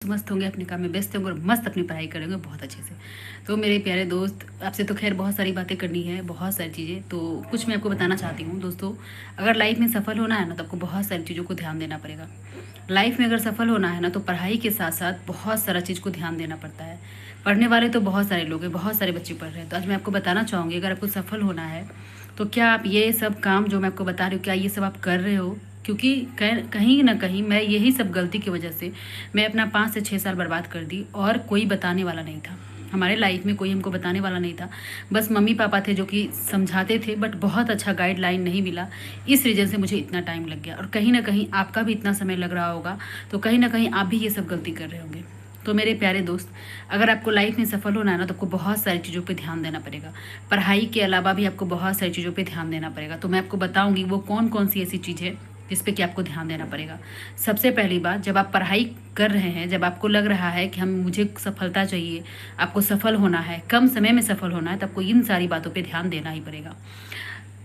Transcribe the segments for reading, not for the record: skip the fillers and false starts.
मस्त होंगे, अपने काम में व्यस्त होंगे और मस्त अपनी पढ़ाई करेंगे बहुत अच्छे से। तो मेरे प्यारे दोस्त, आपसे तो खैर बहुत सारी बातें करनी है, बहुत सारी चीज़ें, तो कुछ मैं आपको बताना चाहती हूँ। दोस्तों, अगर लाइफ में सफल होना है ना, तो आपको बहुत सारी चीज़ों को ध्यान देना पड़ेगा। लाइफ में अगर सफल होना है ना, तो पढ़ाई के साथ साथ बहुत सारा चीज़ को ध्यान देना पड़ता है। पढ़ने वाले तो बहुत सारे लोग हैं, बहुत सारे बच्चे पढ़ रहे हैं। तो आज मैं आपको बताना चाहूँगी, अगर आपको सफल होना है तो क्या आप ये सब काम जो मैं आपको बता रही हूँ, क्या ये सब आप कर रहे हो? क्योंकि कहीं ना कहीं मैं यही सब गलती की वजह से मैं अपना 5 से 6 साल बर्बाद कर दी, और कोई बताने वाला नहीं था। हमारे लाइफ में कोई हमको बताने वाला नहीं था, बस मम्मी पापा थे जो कि समझाते थे, बट बहुत अच्छा गाइडलाइन नहीं मिला। इस रीज़न से मुझे इतना टाइम लग गया, और कहीं ना कहीं आपका भी इतना समय लग रहा होगा, तो कहीं ना कहीं आप भी ये सब गलती कर रहे होंगे। तो मेरे प्यारे दोस्त, अगर आपको लाइफ में सफल होना है ना, तो आपको बहुत सारी चीज़ों पे ध्यान देना पड़ेगा। पढ़ाई के अलावा भी आपको बहुत सारी चीज़ों पे ध्यान देना पड़ेगा। तो मैं आपको बताऊंगी वो कौन कौन सी ऐसी चीज़ है जिस पे कि आपको ध्यान देना पड़ेगा। सबसे पहली बात, जब आप पढ़ाई कर रहे हैं, जब आपको लग रहा है कि हम मुझे सफलता चाहिए, आपको सफल होना है, कम समय में सफल होना है, तो आपको इन सारी बातों पे ध्यान देना ही पड़ेगा।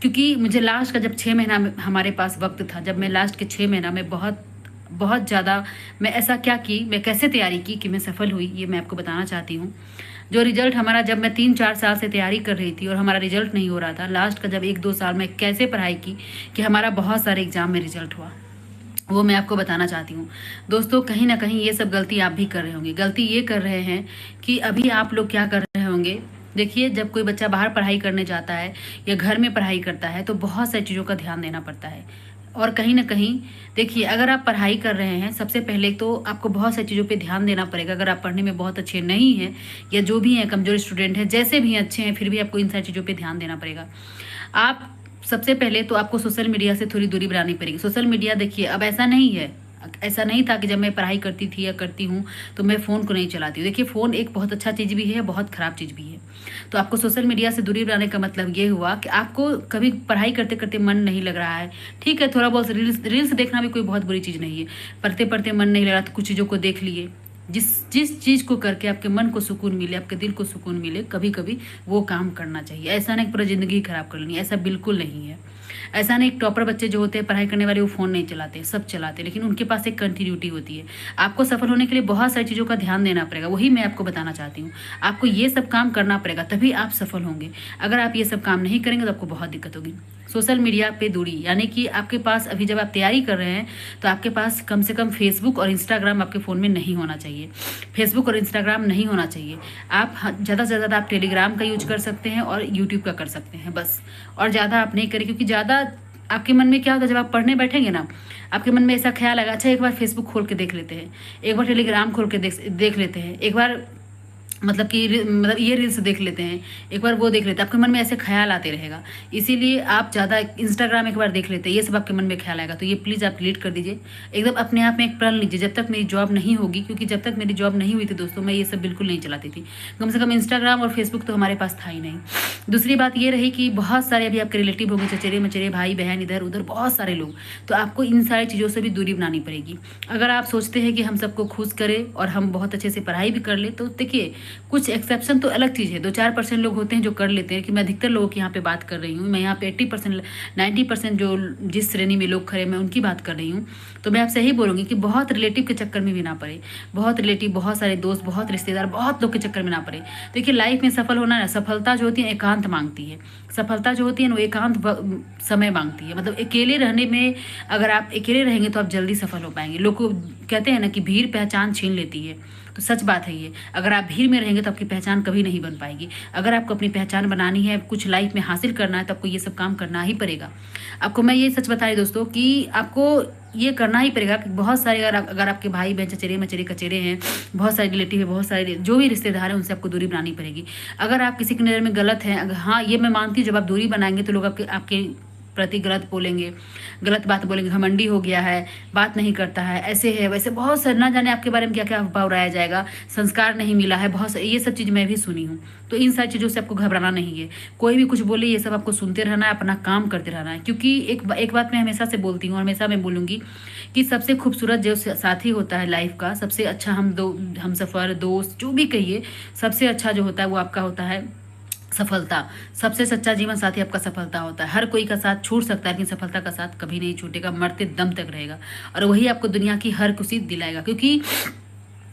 क्योंकि मुझे लास्ट का जब 6 महीना हमारे पास वक्त था, जब मैं लास्ट के 6 महीना में बहुत बहुत ज़्यादा मैं ऐसा क्या की, मैं कैसे तैयारी की कि मैं सफल हुई, ये मैं आपको बताना चाहती हूँ। जो रिजल्ट हमारा, जब मैं 3-4 साल से तैयारी कर रही थी और हमारा रिजल्ट नहीं हो रहा था, लास्ट का जब 1-2 साल में कैसे पढ़ाई की कि हमारा बहुत सारे एग्जाम में रिजल्ट हुआ, वो मैं आपको बताना चाहती हूँ। दोस्तों, कहीं ना कहीं ये सब गलती आप भी कर रहे होंगे। गलती ये कर रहे हैं कि अभी आप लोग क्या कर रहे होंगे। देखिए, जब कोई बच्चा बाहर पढ़ाई करने जाता है या घर में पढ़ाई करता है, तो बहुत सारी चीज़ों का ध्यान देना पड़ता है। और कहीं ना कहीं देखिए, अगर आप पढ़ाई कर रहे हैं, सबसे पहले तो आपको बहुत सारी चीज़ों पे ध्यान देना पड़ेगा। अगर आप पढ़ने में बहुत अच्छे नहीं हैं, या जो भी हैं कमज़ोर स्टूडेंट हैं, जैसे भी अच्छे हैं, फिर भी आपको इन सारी चीज़ों पे ध्यान देना पड़ेगा। आप सबसे पहले तो आपको सोशल मीडिया से थोड़ी दूरी बनानी पड़ेगी। सोशल मीडिया, देखिए, अब ऐसा नहीं है, ऐसा नहीं था कि जब मैं पढ़ाई करती थी या करती हूँ तो मैं फ़ोन को नहीं चलाती हूँ। देखिए, फ़ोन एक बहुत अच्छा चीज़ भी है, बहुत ख़राब चीज़ भी है। तो आपको सोशल मीडिया से दूरी बनाने का मतलब ये हुआ कि आपको कभी पढ़ाई करते करते मन नहीं लग रहा है, ठीक है, थोड़ा बहुत रील्स रील्स देखना भी कोई बहुत बुरी चीज़ नहीं है। पढ़ते पढ़ते मन नहीं लग रहा तो कुछ चीज़ों को देख लिए। जिस जिस चीज़ को करके आपके मन को सुकून मिले, आपके दिल को सुकून मिले, कभी कभी वो काम करना चाहिए। ऐसा नहीं पूरा ज़िंदगी खराब कर लेनी, ऐसा बिल्कुल नहीं है। ऐसा नहीं, टॉपर बच्चे जो होते हैं पढ़ाई करने वाले, वो फ़ोन नहीं चलाते, सब चलाते, लेकिन उनके पास एक कंटिन्यूटी होती है। आपको सफल होने के लिए बहुत सारी चीज़ों का ध्यान देना पड़ेगा, वही मैं आपको बताना चाहती हूँ। आपको ये सब काम करना पड़ेगा, तभी आप सफल होंगे। अगर आप ये सब काम नहीं करेंगे तो आपको बहुत दिक्कत होगी। सोशल मीडिया पे दूरी, यानी कि आपके पास अभी जब आप तैयारी कर रहे हैं, तो आपके पास कम से कम फेसबुक और इंस्टाग्राम आपके फ़ोन में नहीं होना चाहिए। फेसबुक और इंस्टाग्राम नहीं होना चाहिए। आप ज़्यादा से ज़्यादा आप टेलीग्राम का यूज कर सकते हैं और यूट्यूब का कर सकते हैं, बस। और ज़्यादा आप नहीं करें, क्योंकि ज़्यादा आपके मन में क्या होता है, जब आप पढ़ने बैठेंगे ना, आपके मन में ऐसा ख्याल आएगा, अच्छा एक बार फेसबुक खोल के देख लेते हैं, एक बार टेलीग्राम खोल के देख लेते हैं, एक बार मतलब कि मतलब ये रील्स देख लेते हैं, एक बार वो देख लेते हैं। आपके मन में ऐसे ख्याल आते रहेगा, इसीलिए आप ज़्यादा इंस्टाग्राम एक बार देख लेते हैं, ये सब आपके मन में ख्याल आएगा। तो ये प्लीज़ आप डिलीट कर दीजिए, एकदम अपने आप में एक प्रण लीजिए, जब तक मेरी जॉब नहीं होगी। क्योंकि जब तक मेरी जॉब नहीं हुई थी दोस्तों, मैं ये सब बिल्कुल नहीं चलाती थी। कम से कम इंस्टाग्राम और फेसबुक तो हमारे पास था ही नहीं। दूसरी बात ये रही कि बहुत सारे अभी आपके रिलेटिव होंगे, चचेरे मचेरे भाई बहन, इधर उधर बहुत सारे लोग, तो आपको इन सारी चीज़ों से भी दूरी बनानी पड़ेगी। अगर आप सोचते हैं कि हम सबको खुश करें और हम बहुत अच्छे से पढ़ाई भी कर ले, तो देखिए, कुछ एक्सेप्शन तो अलग चीज़ है। 2-4% लोग होते हैं जो कर लेते हैं, कि मैं अधिकतर लोगों की यहाँ पे बात कर रही हूँ। मैं यहाँ पे 80% 90% जो जिस श्रेणी में लोग खड़े, मैं उनकी बात कर रही हूँ। तो मैं आपसे यही बोलूँगी कि बहुत रिलेटिव के चक्कर में भी ना पड़े, बहुत रिलेटिव, बहुत सारे दोस्त, बहुत रिश्तेदार, बहुत लोग के चक्कर में ना पड़े। देखिए, लाइफ में सफल होना है, सफलता जो होती है एकांत मांगती है। सफलता जो होती है ना, वो एकांत समय मांगती है। मतलब अकेले रहने में, अगर आप अकेले रहेंगे तो आप जल्दी सफल हो पाएंगे। लोग को कहते हैं ना कि भीड़ पहचान छीन लेती है, तो सच बात है ये। अगर आप भीड़ में रहेंगे तो आपकी पहचान कभी नहीं बन पाएगी। अगर आपको अपनी पहचान बनानी है, कुछ लाइफ में हासिल करना है, तो आपको ये सब काम करना ही पड़ेगा। आपको मैं ये सच बता रही दोस्तों कि आपको ये करना ही पड़ेगा। कि बहुत सारे अगर आपके भाई बहन, चचेरे मचेरे कचेरे हैं, बहुत सारे रिलेटिव है, बहुत सारे जो भी रिश्तेदार हैं, उनसे आपको दूरी बनानी पड़ेगी। अगर आप किसी की नज़र में गलत हैं, हाँ ये मैं मानती हूँ, जब आप दूरी बनाएंगे तो लोग आपके प्रति गलत बोलेंगे, गलत बात बोलेंगे, घमंडी हो गया है, बात नहीं करता है, ऐसे है वैसे, बहुत सारे, ना जाने आपके बारे में क्या क्या अफवाह उड़ाया जाएगा, संस्कार नहीं मिला है, बहुत ये सब चीज़ मैं भी सुनी हूँ। तो इन सारी चीज़ों से आपको घबराना नहीं है। कोई भी कुछ बोले, ये सब आपको सुनते रहना है, अपना काम करते रहना है। क्योंकि एक बात मैं हमेशा से बोलती हूँ और हमेशा मैं बोलूँगी कि सबसे खूबसूरत जो साथी होता है लाइफ का, सबसे अच्छा हम सफ़र, दोस्त, जो भी कहिए, सबसे अच्छा जो होता है वो आपका होता है सफलता। सबसे सच्चा जीवन साथी आपका सफलता होता है। हर कोई का साथ छूट सकता है, लेकिन सफलता का साथ कभी नहीं छूटेगा, मरते दम तक रहेगा। और वही आपको दुनिया की हर खुशी दिलाएगा। क्योंकि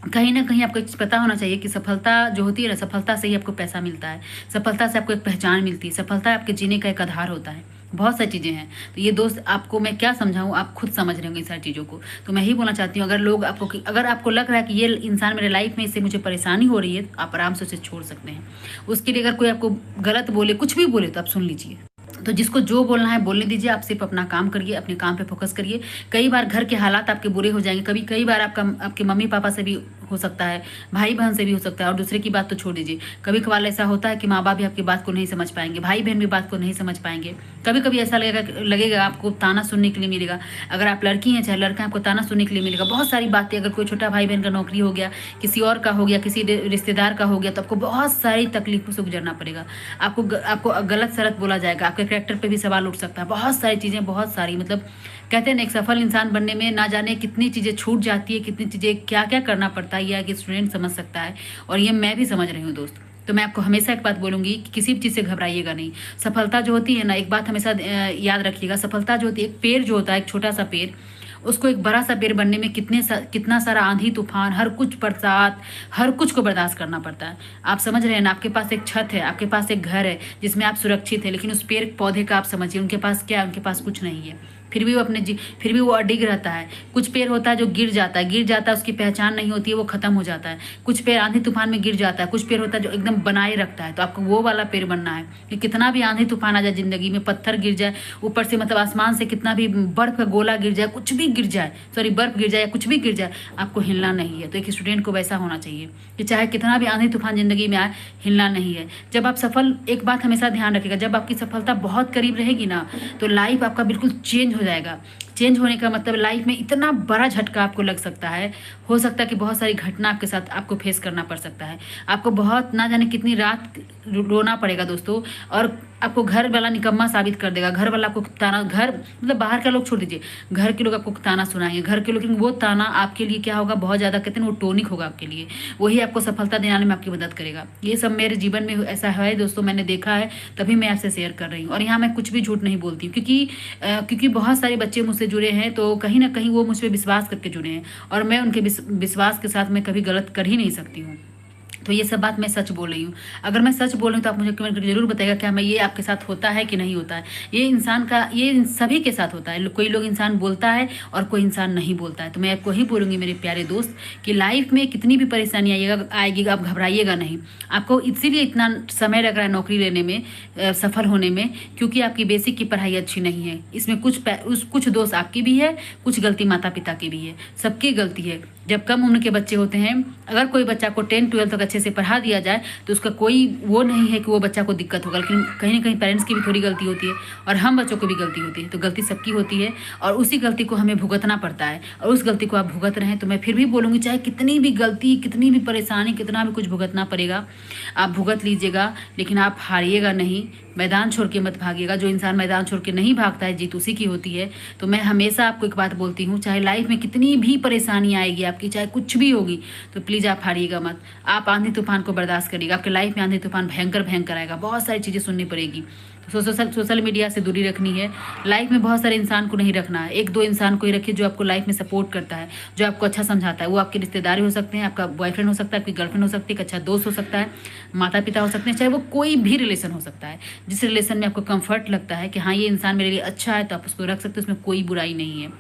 कहीं ना कहीं आपको एक चीज़ पता होना चाहिए कि सफलता जो होती है ना, सफलता से ही आपको पैसा मिलता है, सफलता से आपको एक पहचान मिलती है, सफलता आपके जीने का एक आधार होता है। बहुत सारी चीज़ें हैं। तो ये दोस्त आपको मैं क्या समझाऊँ, आप खुद समझ रहे होंगे इन सारी चीज़ों को। तो मैं ही बोलना चाहती हूँ, अगर लोग आपको अगर आपको लग रहा है कि ये इंसान मेरे लाइफ में, इससे मुझे परेशानी हो रही है, तो आप आराम से उसे छोड़ सकते हैं। उसके लिए अगर कोई आपको गलत बोले, कुछ भी बोले, तो आप सुन लीजिए। तो जिसको जो बोलना है बोलने दीजिए, आप सिर्फ अपना काम करिए, अपने काम पे फोकस करिए। कई बार घर के हालात आपके बुरे हो जाएंगे, कई बार आपके मम्मी पापा से भी हो सकता है, भाई बहन से भी हो सकता है, और दूसरे की बात तो छोड़ दीजिए। कभी कभार ऐसा होता है कि माँ बाप भी आपकी बात को नहीं समझ पाएंगे, भाई बहन भी बात को नहीं समझ पाएंगे। कभी कभी ऐसा लगेगा आपको ताना सुनने के लिए मिलेगा। अगर आप लड़की हैं चाहे लड़का, आपको ताना सुनने के लिए मिलेगा। बहुत सारी बातें, अगर कोई छोटा भाई बहन का नौकरी हो गया, किसी और का हो गया, किसी रिश्तेदार का हो गया, तो आपको बहुत सारी तकलीफों से गुजरना पड़ेगा। आपको गलत सलत बोला जाएगा, आपके कैरेक्टर पे भी सवाल उठ सकता है। बहुत सारी चीज़ें, बहुत सारी, मतलब कहते हैं ना, एक सफल इंसान बनने में ना जाने कितनी चीज़ें छूट जाती है, कितनी चीज़ें क्या क्या करना पड़ता है, यह कि स्टूडेंट समझ सकता है। और ये मैं भी समझ रही हूँ दोस्त। तो मैं आपको हमेशा एक बात बोलूंगी कि किसी भी चीज़ से घबराइएगा नहीं। सफलता जो होती है ना, एक बात हमेशा याद रखिएगा, सफलता जो होती है, एक पेड़ जो होता है, एक छोटा सा पेड़, उसको एक बड़ा सा पेड़ बनने में कितना सारा आंधी तूफान, हर कुछ बरसात, हर कुछ को बर्दाश्त करना पड़ता है। आप समझ रहे हैं ना, आपके पास एक छत है, आपके पास एक घर है जिसमें आप सुरक्षित है, लेकिन उस पेड़ पौधे का आप समझिए, उनके पास क्या है, उनके पास कुछ नहीं है, फिर भी वो फिर भी वो अडिग रहता है। कुछ पेड़ होता है जो गिर जाता है, उसकी पहचान नहीं होती है, वो खत्म हो जाता है। कुछ पेड़ आंधी तूफान में गिर जाता है, कुछ पेड़ होता है जो एकदम बनाए रखता है। तो आपको वो वाला पेड़ बनना है कि कितना भी आंधी तूफान आ जाए जिंदगी में, पत्थर गिर जाए ऊपर से, मतलब आसमान से कितना भी बर्फ का गोला गिर जाए, कुछ भी गिर जाए, सॉरी बर्फ गिर जाए या कुछ भी गिर जाए, आपको हिलना नहीं है। तो एक स्टूडेंट को वैसा होना चाहिए कि चाहे कितना भी आंधी तूफान जिंदगी में आए, हिलना नहीं है। जब आप सफल, एक बात हमेशा ध्यान रखिएगा, जब आपकी सफलता बहुत करीब रहेगी ना, तो लाइफ आपका बिल्कुल चेंज हो जाएगा। चेंज होने का मतलब लाइफ में इतना बड़ा झटका आपको लग सकता है, हो सकता है कि बहुत सारी घटना आपके साथ आपको फेस करना पड़ सकता है। आपको बहुत ना जाने कितनी रात रोना पड़ेगा दोस्तों, और आपको घर वाला निकम्मा साबित कर देगा। घर वाला आपको ताना, घर मतलब बाहर का लोग छोड़ दीजिए, घर के लोग आपको ताना सुनाएंगे, घर के लोग, लेकिन वो ताना आपके लिए क्या होगा, बहुत ज़्यादा कहते हैं वो टॉनिक होगा आपके लिए, वही आपको सफलता दिलाने में आपकी मदद करेगा। ये सब मेरे जीवन में ऐसा है दोस्तों, मैंने देखा है, तभी मैं आपसे शेयर कर रही हूँ। और यहाँ मैं कुछ भी झूठ नहीं बोलती हूँ, क्योंकि बहुत सारे बच्चे मुझसे जुड़े हैं, तो कहीं ना कहीं वो मुझ पर विश्वास करके जुड़े हैं, और मैं उनके विश्वास के साथ मैं कभी गलत कर ही नहीं सकती हूँ। तो ये सब बात मैं सच बोल रही हूँ। अगर मैं सच बोल रही हूँ तो आप मुझे कमेंट करके जरूर बताइएगा क्या मैं, ये आपके साथ होता है कि नहीं होता है। ये इंसान का, ये सभी के साथ होता है। कोई लोग इंसान बोलता है और कोई इंसान नहीं बोलता है। तो मैं आपको ही बोलूँगी मेरे प्यारे दोस्त कि लाइफ में कितनी भी परेशानी आएगी, आप घबराइएगा नहीं। आपको इसीलिए इतना समय लग रहा है नौकरी लेने में, सफल होने में, क्योंकि आपकी बेसिक की पढ़ाई अच्छी नहीं है। इसमें कुछ दोष आपकी भी है, कुछ गलती माता पिता की भी है, सबकी गलती है। जब कम उम्र के बच्चे होते हैं, अगर कोई बच्चा को 10-12 तक अच्छे से पढ़ा दिया जाए तो उसका कोई वो नहीं है कि वो बच्चा को दिक्कत होगा, लेकिन कहीं ना कहीं पेरेंट्स की भी थोड़ी गलती होती है, और हम बच्चों को भी गलती होती है। तो गलती सबकी होती है, और उसी गलती को हमें भुगतना पड़ता है, और उस गलती को आप भुगत रहे हैं। तो मैं फिर भी बोलूँगी, चाहे कितनी भी गलती, कितनी भी परेशानी, कितना भी कुछ भुगतना पड़ेगा, आप भुगत लीजिएगा, लेकिन आप हारिएगा नहीं, मैदान छोड़ के मत भागिएगा। जो इंसान मैदान छोड़ के नहीं भागता है, जीत उसी की होती है। तो मैं हमेशा आपको एक बात बोलती हूँ, चाहे लाइफ में कितनी भी परेशानी आएगी आपकी, चाहे कुछ भी होगी, तो प्लीज़ आप हारिएगा मत। आप आंधी तूफान को बर्दाश्त करिएगा। आपके लाइफ में आंधी तूफान भयंकर आएगा, बहुत सारी चीज़ें सुननी पड़ेगी। तो सोशल मीडिया से दूरी रखनी है। लाइफ में बहुत सारे इंसान को नहीं रखना है, 1-2 इंसान को ही रखिए जो आपको लाइफ में सपोर्ट करता है, जो आपको अच्छा समझाता है। वो आपके रिश्तेदार हो सकते हैं, आपका बॉयफ्रेंड हो सकता है, आपकी गर्लफ्रेंड हो सकती है, एक अच्छा दोस्त हो सकता है, माता पिता हो सकते हैं, चाहे वो कोई भी रिलेशन हो सकता है। जिस रिलेशन में आपको कंफर्ट लगता है कि हाँ ये इंसान मेरे लिए अच्छा है, तो आप उसको रख सकते हो, उसमें कोई बुराई नहीं है।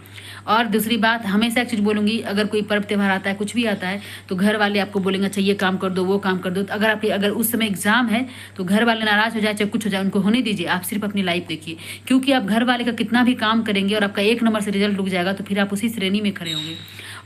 और दूसरी बात, हमेशा एक चीज़ बोलूँगी, अगर कोई पर्व त्यौहार आता है, कुछ भी आता है, तो घर वाले आपको बोलेंगे अच्छा ये काम कर दो, वो काम कर दो। तो अगर उस समय एग्जाम है तो घर वाले नाराज़ हो जाए, चाहे कुछ हो जाए, उनको होने दीजिए। आप सिर्फ अपनी लाइफ देखिए, क्योंकि आप घर वाले का कितना भी काम करेंगे और आपका 1 नंबर से रिजल्ट रुक जाएगा, तो फिर आप उसी श्रेणी में खड़े होंगे।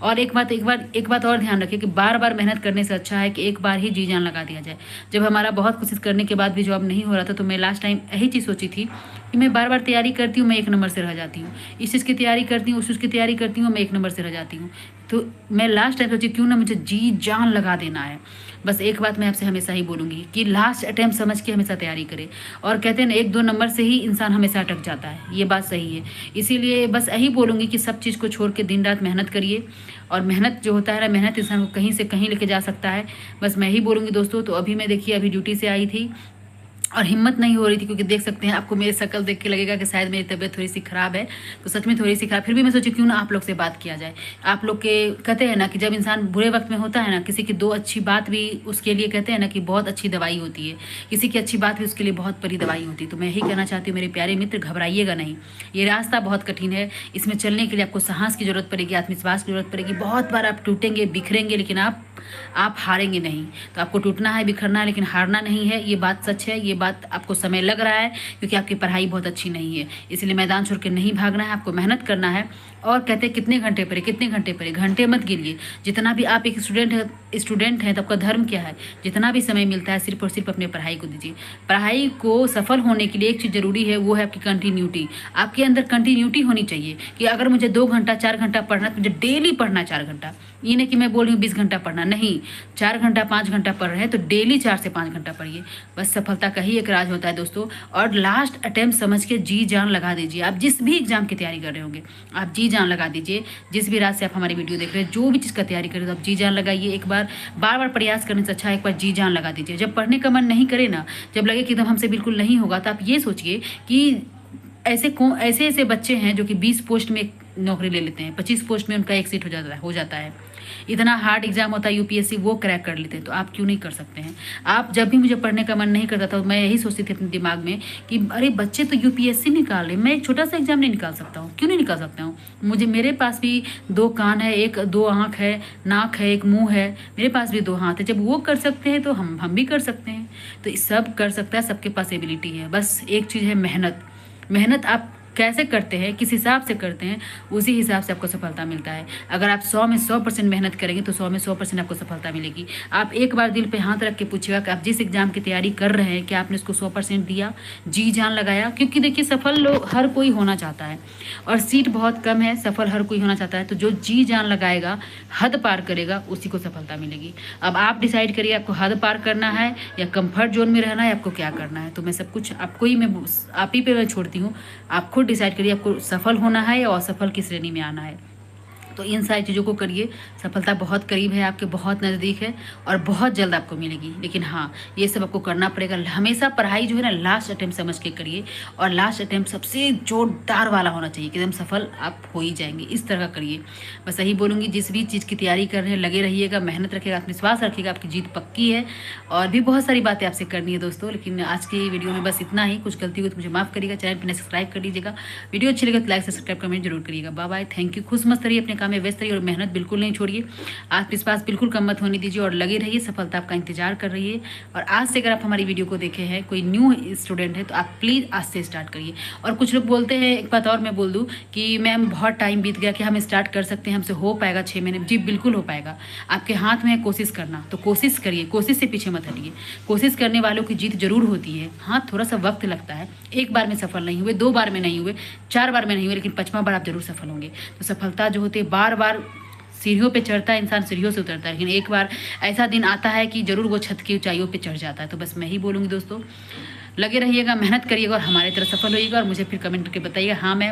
और एक बात और ध्यान रखिए कि बार बार मेहनत करने से अच्छा है कि एक बार ही जी जान लगा दिया जाए। जब हमारा बहुत कोशिश करने के बाद भी जॉब नहीं हो रहा था, तो मैं लास्ट टाइम यही चीज़ सोची थी कि मैं बार बार तैयारी करती हूँ, मैं 1 नंबर से रह जाती हूँ। इस चीज़ की तैयारी करती हूँ, उस चीज़ की तैयारी करती हूँ, मैं 1 नंबर से रह जाती हूँ। तो मैं लास्ट टाइम सोची क्यों ना मुझे जी जान लगा देना है। बस एक बात मैं आपसे हमेशा ही बोलूँगी कि लास्ट अटैम्प्ट समझ के हमेशा तैयारी करें। और कहते हैं ना, 1-2 नंबर से ही इंसान हमेशा अटक जाता है, ये बात सही है। इसीलिए बस यही बोलूँगी कि सब चीज़ को छोड़ के दिन रात मेहनत करिए। और मेहनत जो होता है ना, मेहनत इंसान को कहीं से कहीं लेके जा सकता है। बस मैं ही बोलूँगी दोस्तों। तो अभी मैं देखिए, अभी ड्यूटी से आई थी, और हिम्मत नहीं हो रही थी, क्योंकि देख सकते हैं, आपको मेरी शक्ल देख के लगेगा कि शायद मेरी तबीयत थोड़ी सी ख़राब है, तो सच में थोड़ी सी ख़राब। फिर भी मैं सोची क्यों ना आप लोग से बात किया जाए। आप लोग के कहते हैं ना कि जब इंसान बुरे वक्त में होता है ना, किसी की 2 अच्छी बात भी उसके लिए कहते हैं ना कि बहुत अच्छी दवाई होती है, किसी की अच्छी बात भी उसके लिए बहुत बड़ी दवाई होती है। तो मैं यही कहना चाहती हूँ मेरे प्यारे मित्र, घबराइएगा नहीं। ये रास्ता बहुत कठिन है, इसमें चलने के लिए आपको साहस की ज़रूरत पड़ेगी, आत्मविश्वास की ज़रूरत पड़ेगी। बहुत बार आप टूटेंगे, बिखरेंगे, लेकिन आप हारेंगे नहीं। तो आपको टूटना है, बिखरना है, लेकिन हारना नहीं है। ये बात सच है, ये बात आपको समय लग रहा है क्योंकि आपकी पढ़ाई बहुत अच्छी नहीं है, इसलिए मैदान छोड़ के नहीं भागना है, आपको मेहनत करना है। और कहते हैं कितने घंटे पढ़े, घंटे मत गिनिए। जितना भी आप एक स्टूडेंट हैं तो आपका धर्म क्या है, जितना भी समय मिलता है सिर्फ और सिर्फ अपने पढ़ाई को दीजिए। पढ़ाई को सफल होने के लिए एक चीज़ ज़रूरी है, वो है आपकी कंटिन्यूटी। आपके अंदर कंटिन्यूटी होनी चाहिए कि अगर मुझे 2 घंटा 4 घंटा पढ़ना है तो मुझे डेली पढ़ना है 4 घंटा। ये नहीं कि मैं बोल रही हूँ 20 घंटा पढ़ना, नहीं, 4 घंटा 5 घंटा पढ़ रहे हैं तो डेली 4 से 5 घंटा पढ़िए। बस सफलता का ही एक राज होता है दोस्तों। और लास्ट अटेम्प्ट समझ के जी जान लगा दीजिए। आप जिस भी एग्जाम की तैयारी कर रहे होंगे, आप जी जान लगा दीजिए। जिस भी रात से आप हमारी वीडियो देख रहे हैं, जो भी चीज़ का तैयारी करें तो आप जी जान लगाइए। एक बार बार बार प्रयास करने से अच्छा एक बार जी जान लगा दीजिए। जब पढ़ने का मन नहीं करे ना, जब लगे कि एकदम हमसे बिल्कुल नहीं होगा, तो आप ये सोचिए कि ऐसे बच्चे हैं जो कि 20 पोस्ट में नौकरी ले लेते हैं, 25 पोस्ट में उनका एक सीट हो जाता है। इतना हार्ड एग्जाम होता है यूपीएससी, वो क्रैक कर लेते हैं। तो आप क्यों नहीं कर सकते हैं। आप जब भी मुझे पढ़ने का मन नहीं करता था, मैं यही सोचती थी अपने दिमाग में कि अरे बच्चे तो यूपीएससी निकाल रहे, मैं एक छोटा सा एग्जाम नहीं निकाल सकता हूँ, क्यों नहीं निकाल सकता हूँ। मेरे पास भी 2 कान है, 2 आँख है, नाक है, 1 मुँह है, मेरे पास भी 2 हाथ है। जब वो कर सकते हैं तो हम भी कर सकते हैं। तो सब कर सकता है, सबके पास एबिलिटी है। बस एक चीज़ है मेहनत आप कैसे करते हैं, किस हिसाब से करते हैं, उसी हिसाब से आपको सफलता मिलता है। अगर आप 100 में 100% मेहनत करेंगे तो 100 में 100% आपको सफलता मिलेगी। आप एक बार दिल पे हाथ रख के पूछिएगा कि आप जिस एग्जाम की तैयारी कर रहे हैं, क्या आपने उसको 100% दिया, जी जान लगाया। क्योंकि देखिए सफल लोग हर कोई होना चाहता है और सीट बहुत कम है, सफल हर कोई होना चाहता है। तो जो जी जान लगाएगा, हद पार करेगा, उसी को सफलता मिलेगी। अब आप डिसाइड करिए आपको हद पार करना है या कंफर्ट जोन में रहना है, आपको क्या करना है। तो मैं सब कुछ आप ही पे मैं छोड़ती हूँ। आप खुद डिसाइड करिए आपको सफल होना है या असफल की श्रेणी में आना है। तो इन सारी चीज़ों को करिए। सफलता बहुत करीब है, आपके बहुत नज़दीक है और बहुत जल्द आपको मिलेगी। लेकिन हाँ, ये सब आपको करना पड़ेगा। हमेशा पढ़ाई जो है ना, लास्ट अटेम्प्ट समझ के करिए और लास्ट अटेम्प्ट सबसे जोरदार वाला होना चाहिए कि एकदम सफल आप हो ही जाएंगे। इस तरह का करिए। बस यही बोलूँगी, जिस भी चीज़ की तैयारी कर रहे हैं लगे रहिएगा, मेहनत रखिएगा, आत्मविश्वास रखिएगा, आपकी जीत पक्की है। और भी बहुत सारी बातें आपसे करनी है दोस्तों, लेकिन आज की वीडियो में बस इतना ही। कुछ गलती हुई तो मुझे माफ़ करिएगा। चैनल पर सब्सक्राइब कर लीजिएगा। वीडियो अच्छी लगे तो लाइक सब्सक्राइब कमेंट जरूर करिएगा। Bye bye, thank you. खुश मस्त रहिए, अपने काम में व्यस्त और मेहनत बिल्कुल नहीं छोड़िए। आत्मविश्वास बिल्कुल कम मत होने दीजिए और लगे रहिए। सफलता आपका इंतजार कर रही है। और आज से अगर आप हमारी वीडियो को देखे हैं, कोई न्यू स्टूडेंट है, तो आप प्लीज़ आज से स्टार्ट करिए। और कुछ लोग बोलते हैं, एक बात और मैं बोल दूं कि मैम बहुत टाइम बीत गया, कि हम स्टार्ट कर सकते हैं, हमसे हो पाएगा 6 महीने। जी बिल्कुल हो पाएगा। आपके हाथ में है कोशिश करना, तो कोशिश करिए, कोशिश से पीछे मत हटिए। कोशिश करने वालों की जीत जरूर होती है। हाँ, थोड़ा सा वक्त लगता है। एक बार में सफल नहीं हुए, 2 बार में नहीं हुए, 4 बार में नहीं हुए, लेकिन 5वां बार आप जरूर सफल होंगे। तो सफलता जो होती है, बार बार सीढ़ियों पे चढ़ता है इंसान, सीढ़ियों से उतरता है, लेकिन एक बार ऐसा दिन आता है कि जरूर वो छत की ऊंचाइयों पे चढ़ जाता है। तो बस मैं ही बोलूँगी दोस्तों, लगे रहिएगा, मेहनत करिएगा और हमारी तरह सफल होइएगा। और मुझे फिर कमेंट करके बताइएगा, हाँ मैम